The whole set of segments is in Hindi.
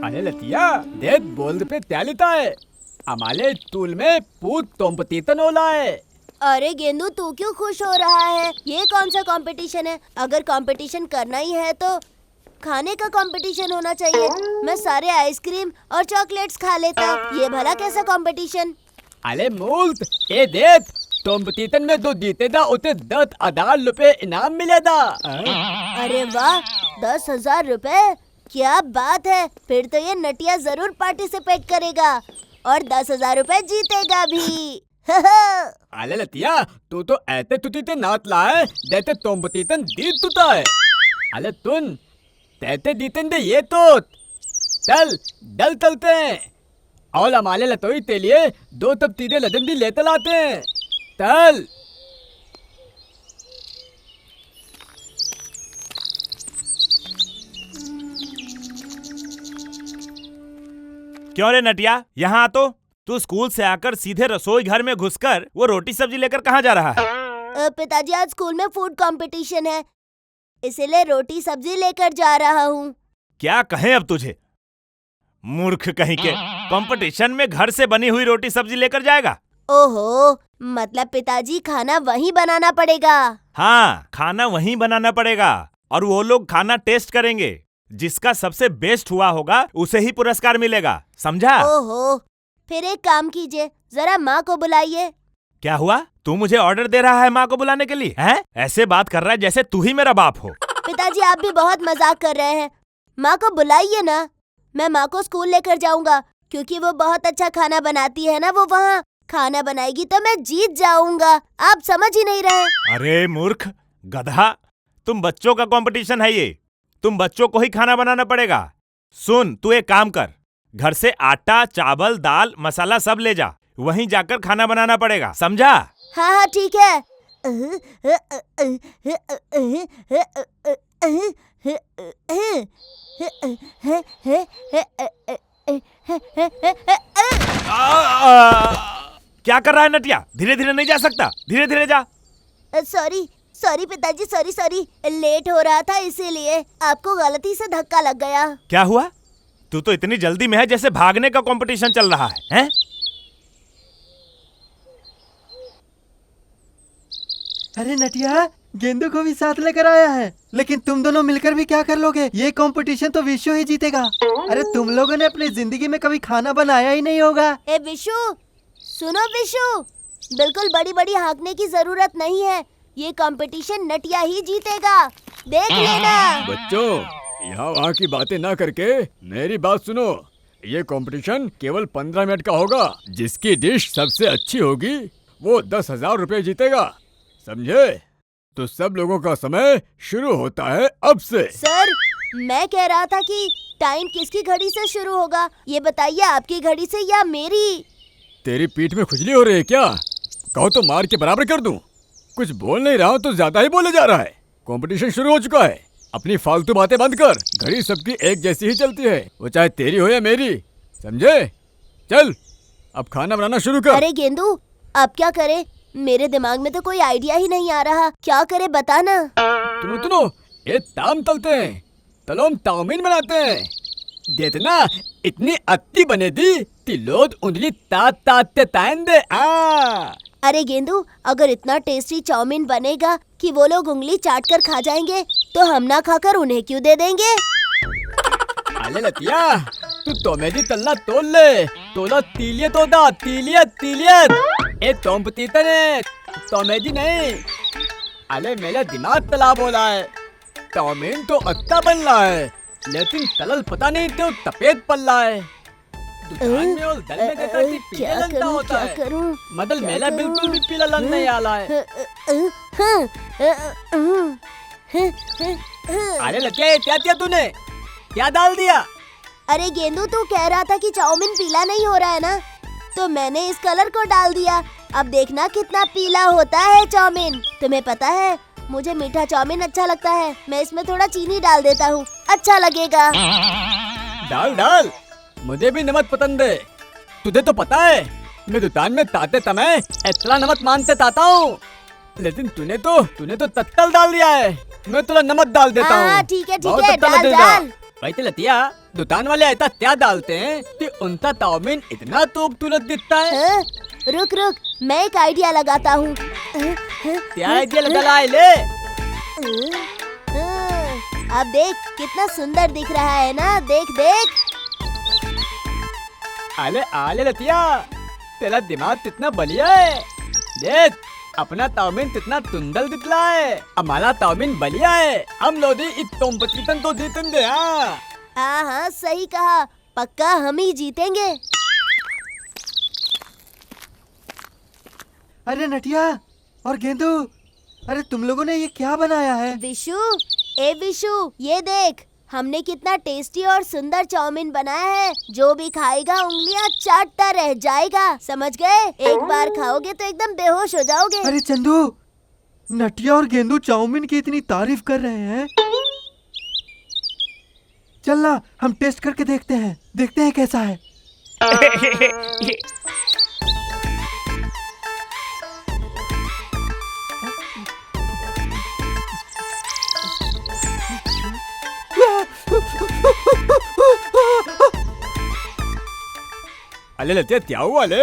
अरे लतिया देख बोल्ड पे क्या लिखा है? हमारे स्कूल में पूत कंपटीशन होला है। अरे गेंदू तू क्यों खुश हो रहा है? ये कौन सा कंपटीशन है? अगर कंपटीशन करना ही है तो खाने का कंपटीशन होना चाहिए। मैं सारे आइसक्रीम और चॉकलेट्स खा लेता। ये भला कैसा कंपटीशन? अरे मूर्ख, ये देख कंपटीशन में जो जीतेगा उसे 10,000 रुपए इनाम मिलेगा। अरे वाह, 10,000 रुपए, क्या बात है। फिर तो ये नटिया जरूर पार्टिसिपेट करेगा और 10,000 रुपए जीतेगा भी। अरे लतिया तू तो ऐसे तुझे नाच ला है जैसे कंपटीशन जीत तुता है। अरे तुम तैते जीतेंगे ये तो चल डल चलते हैं और हमारे लतोई के लिए 2 तब सीधे लदन भी लेते लाते हैं। चल क्यों रे नटिया, यहाँ आ तो। तू स्कूल से आकर सीधे रसोई घर में घुसकर वो रोटी सब्जी लेकर कहाँ जा रहा है? पिताजी आज स्कूल में फूड कंपटीशन है, इसीलिए रोटी सब्जी लेकर जा रहा हूँ। क्या कहें अब तुझे, मूर्ख कहीं के। कंपटीशन में घर से बनी हुई रोटी सब्जी लेकर जाएगा? ओहो, मतलब पिताजी खाना वहीं बनाना पड़ेगा? हाँ, खाना वहीं बनाना पड़ेगा और वो लोग खाना टेस्ट करेंगे। जिसका सबसे बेस्ट हुआ होगा उसे ही पुरस्कार मिलेगा, समझा? ओहो, फिर एक काम कीजिए, जरा माँ को बुलाइए। क्या हुआ? तू मुझे ऑर्डर दे रहा है माँ को बुलाने के लिए? हैं? ऐसे बात कर रहा है जैसे तू ही मेरा बाप हो। पिताजी आप भी बहुत मजाक कर रहे हैं। माँ को बुलाइए ना, मैं माँ को स्कूल लेकर जाऊंगा क्योंकि वो बहुत अच्छा खाना बनाती है ना। वो वहाँ खाना बनाएगी तो मैं जीत जाऊंगा। आप समझ ही नहीं रहे। अरे मूर्ख गधा, तुम बच्चों का कंपटीशन है ये, तुम बच्चों को ही खाना बनाना पड़ेगा। सुन, तू एक काम कर, घर से आटा चावल दाल मसाला सब ले जा, वहीं जाकर खाना बनाना पड़ेगा, समझा? हाँ हाँ ठीक है। क्या कर रहा है नटिया? धीरे धीरे नहीं जा सकता, धीरे धीरे जा। सॉरी सॉरी पिताजी, सॉरी सॉरी, लेट हो रहा था इसीलिए आपको गलती से धक्का लग गया। क्या हुआ? तू तो इतनी जल्दी में है जैसे भागने का कंपटीशन चल रहा है, हैं? अरे नटिया, गेंदू को भी साथ लेकर आया है, लेकिन तुम दोनों मिलकर भी क्या कर लोगे? ये कंपटीशन तो विशु ही जीतेगा। अरे तुम लोगों ने अपनी जिंदगी में कभी खाना बनाया ही नहीं होगा। ए विशु, सुनो विशु, बिल्कुल बड़ी बड़ी हाँकने की जरूरत नहीं है। ये कंपटीशन नटिया ही जीतेगा, देख लेना। बच्चों, यहाँ वहाँ की बातें ना करके मेरी बात सुनो। ये कंपटीशन केवल 15 मिनट का होगा। जिसकी डिश सबसे अच्छी होगी वो 10,000 रुपए जीतेगा, समझे? तो सब लोगों का समय शुरू होता है अब से। सर, मैं कह रहा था कि टाइम किसकी घड़ी से शुरू होगा, ये बताइए, आपकी घड़ी से या मेरी? तेरी पीठ में खुजली हो रही है क्या? कहो तो मार के बराबर कर दूं। कुछ बोल नहीं रहा हूँ तो ज्यादा ही बोले जा रहा है। कंपटीशन शुरू हो चुका है, अपनी फालतू बातें बंद कर। घड़ी सबकी एक जैसी ही चलती है, वो चाहे तेरी हो या मेरी, समझे? चल अब खाना बनाना शुरू कर। अरे गेंदू, अब क्या करे? मेरे दिमाग में तो कोई आइडिया ही नहीं आ रहा, क्या करे बता ना। सुनो, ये ताम तलते हैं, तलो हम ताउमीन बनाते हैं। देतना इतनी अत्ती बने दी कि लोग उंगली तात तात ते ताएंदे। अरे गेंदू, अगर इतना टेस्टी चाउमीन बनेगा कि वो लोग उंगली चाट कर खा जाएंगे तो हम ना खाकर उन्हें क्यों दे देंगे? अरे लतिया, तू तोमेदी तलना तोल ले, तोला तीलियत होता, तीलियत। ए कंपटीशन है, तोमेदी नहीं। अरे मेरा दिमाग तला बोला है, चाउमीन तो अच्छा बन रहा है लेकिन तलल पता नहीं क्यों तपेद पल रहा है। दुकान में और दल में देखा कि पीला लगता होता है, मदल मेला बिल्कुल भी पीला लग नहीं आला है। अरे लतिया, क्या किया तूने? क्या डाल दिया? अरे गेंदू, तू कह रहा था कि चाउमीन पीला नहीं हो रहा है ना, तो मैंने इस कलर को डाल दिया। अब देखना कितना पीला होता है चाउमीन। तुम्हें पता है मुझे मीठा चाउमीन अच्छा लगता है, मैं इसमें थोड़ा चीनी डाल देता हूँ, अच्छा लगेगा। डाल, मुझे भी नमक पसंद है। तुझे तो पता है मैं दुकान में ताते समय इतना नमक मानते ताता हूँ, लेकिन तूने तो तत्तल डाल दिया है। मैं थोड़ा नमक डाल देता हूँ। ठीक है, डाल। वैसे लतिया, दुकान वाले ऐसा क्या डालते हैं कि उनका चाउमीन इतना खूबसूरत दिखता है? हाँ? रुक रुक, मैं एक आइडिया लगाता हूँ। क्या आइडिया लगा ले? अब देख कितना सुंदर दिख रहा है ना, देख देख। अरे आले लतिया, तेरा दिमाग कितना बढ़िया है। देख अपना चाउमीन कितना सुंदर दिख रहा है। हमारा चाउमीन बढ़िया है। हम लोग इस कॉम्पिटिशन तो जीतेंगे। हाँ हाँ हाँ सही कहा, पक्का हम ही जीतेंगे। अरे नटिया और गेंदू, अरे तुम लोगों ने ये क्या बनाया है? विशु, ए विशु, ये देख हमने कितना टेस्टी और सुंदर चाउमीन बनाया है। जो भी खाएगा उंगलियां चाटता रह जाएगा, समझ गए? एक बार खाओगे तो एकदम बेहोश हो जाओगे। अरे चंदू, नटिया और गेंदू चाउमीन की इतनी तारीफ कर रहे हैं। चल ना हम टेस्ट करके देखते हैं कैसा है। अले लतिया क्या हुआ ले?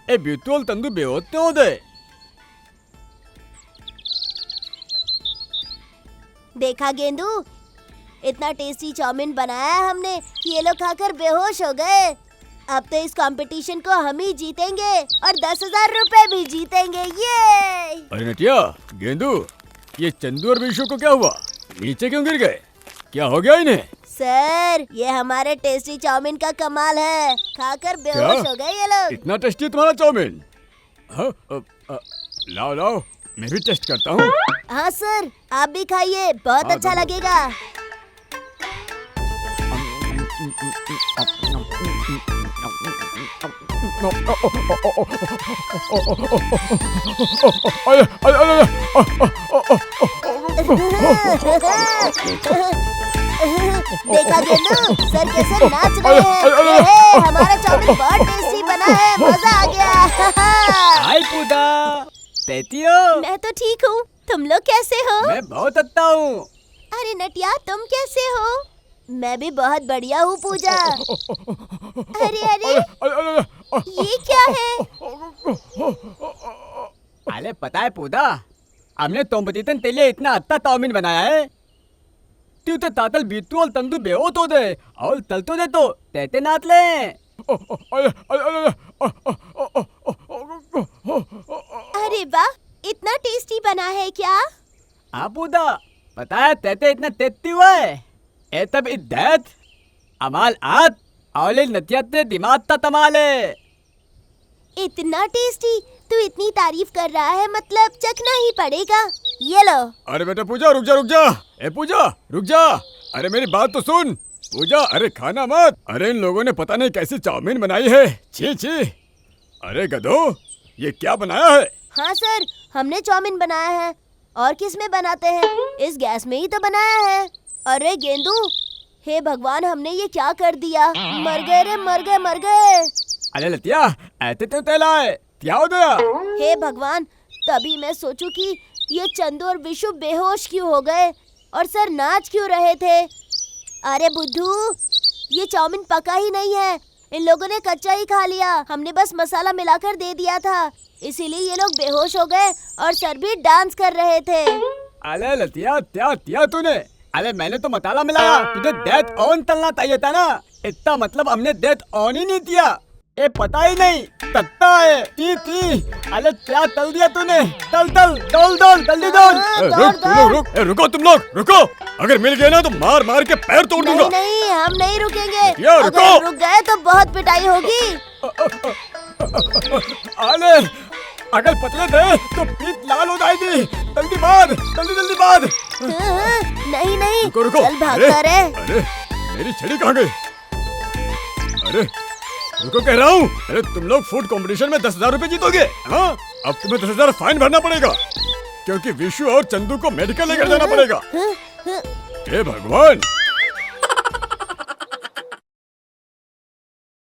ए बिल्कुल तंदू बेहोते हो दे। देखा गेंदू, इतना टेस्टी चाउमीन बनाया है हमने कि ये लोग खाकर बेहोश हो गए। अब तो इस कंपटीशन को हम ही जीतेंगे और 10,000 रुपए भी जीतेंगे। ये अरे नटिया, गेंदू, ये चंदू और विशु को क्या हुआ? नीचे क्यों गिर गए? क्या हो गया इन्हें? सर, ये हमारे टेस्टी चाउमीन का कमाल है, खाकर बेहोश हो गए ये लोग। इतना टेस्टी है तुम्हारा चाउमीन? हाँ, लाओ लाओ, मैं भी टेस्ट करता हूँ। हाँ सर, आप भी खाइए, बहुत अच्छा लगेगा। देखा गेंदू, सर कैसे नाच रहे हैं। हमारा चाउमीन बहुत टेस्टी बना है, मजा आ गया। हाय पूजा, कैसी हो? मैं तो ठीक हूँ, तुम लोग कैसे हो? मैं बहुत अच्छा हूँ। अरे नटिया, तुम कैसे हो? मैं भी बहुत बढ़िया हूँ पूजा। अरे अरे, ये क्या है? अरे पता है पूजा, हमने कॉम्पिटिशन के लिए इतना अच्छा चाउमीन बनाया है। तू तो तातल बीतू और तंदू बेहो तो दे और तल तो दे तो तेते नाच ले। अरे वाह, इतना टेस्टी बना है क्या? हाँ पूजा, पता है तेते इतना टेस्टी हुआ है। ए तब इद्दत अमाल आत और नतियत ने दिमाग ता तमाल है। इतना टेस्टी, तू इतनी तारीफ कर रहा है, मतलब चखना ही पड़ेगा। ये लो। अरे बेटा पूजा, रुक जा। ए पूजा, रुक जा। अरे मेरी बात तो सुन। पूजा, अरे खाना मत। अरे इन लोगों ने पता नहीं कैसी चाउमीन बनाई है। छी छी। अरे गधो, ये क्या बनाया है? हाँ सर, हमने चाउमीन बनाया है। और किस में बनाते हैं? इस गैस में ही तो बनाया है। अरे गेंदू, हे भगवान, हमने ये क्या कर दिया? मर गए रे, मर गए। अरे लतिया, ऐसे तो तेला है, क्या हो गया? हे भगवान, तभी मैं सोचूं कि ये चंदू और विशु बेहोश क्यों हो गए और सर नाच क्यों रहे थे। अरे बुद्धू, ये चाउमीन पका ही नहीं है, इन लोगों ने कच्चा ही खा लिया। हमने बस मसाला मिलाकर दे दिया था, इसीलिए ये लोग बेहोश हो गए और सर भी डांस कर रहे थे। अरे लतिया, क्या किया तूने? अरे मैंने तो मसाला मिलाया, तुझे डेथ ऑन तलना चाहिए था ना। इतना मतलब हमने डेथ ऑन ही नहीं किया। ये पता ही नहीं तत्ता है। ती अरे क्या तल दिया तूने? तल जल्दी रुको तुम लोग, रुको। अगर मिल गए ना तो मार के पैर तोड़ दूंगा। नहीं, हम नहीं रुकेंगे। रुको। अगर रुक गए तो बहुत पिटाई होगी। अरे अगर पतले थे तो पीठ लाल हो जाएगी। जल्दी बाद। नहीं, रुको। चल भागता रे। अरे मेरी छड़ी कहाँ गई? अरे रुको कह रहा हूँ। अरे तुम लोग फूड कंपटीशन में 10,000 रुपए जीतोगे। हाँ, अब तुम्हें 10,000 फाइन भरना पड़ेगा, क्योंकि विशु और चंदू को मेडिकल लेकर जाना पड़ेगा। हे भगवान,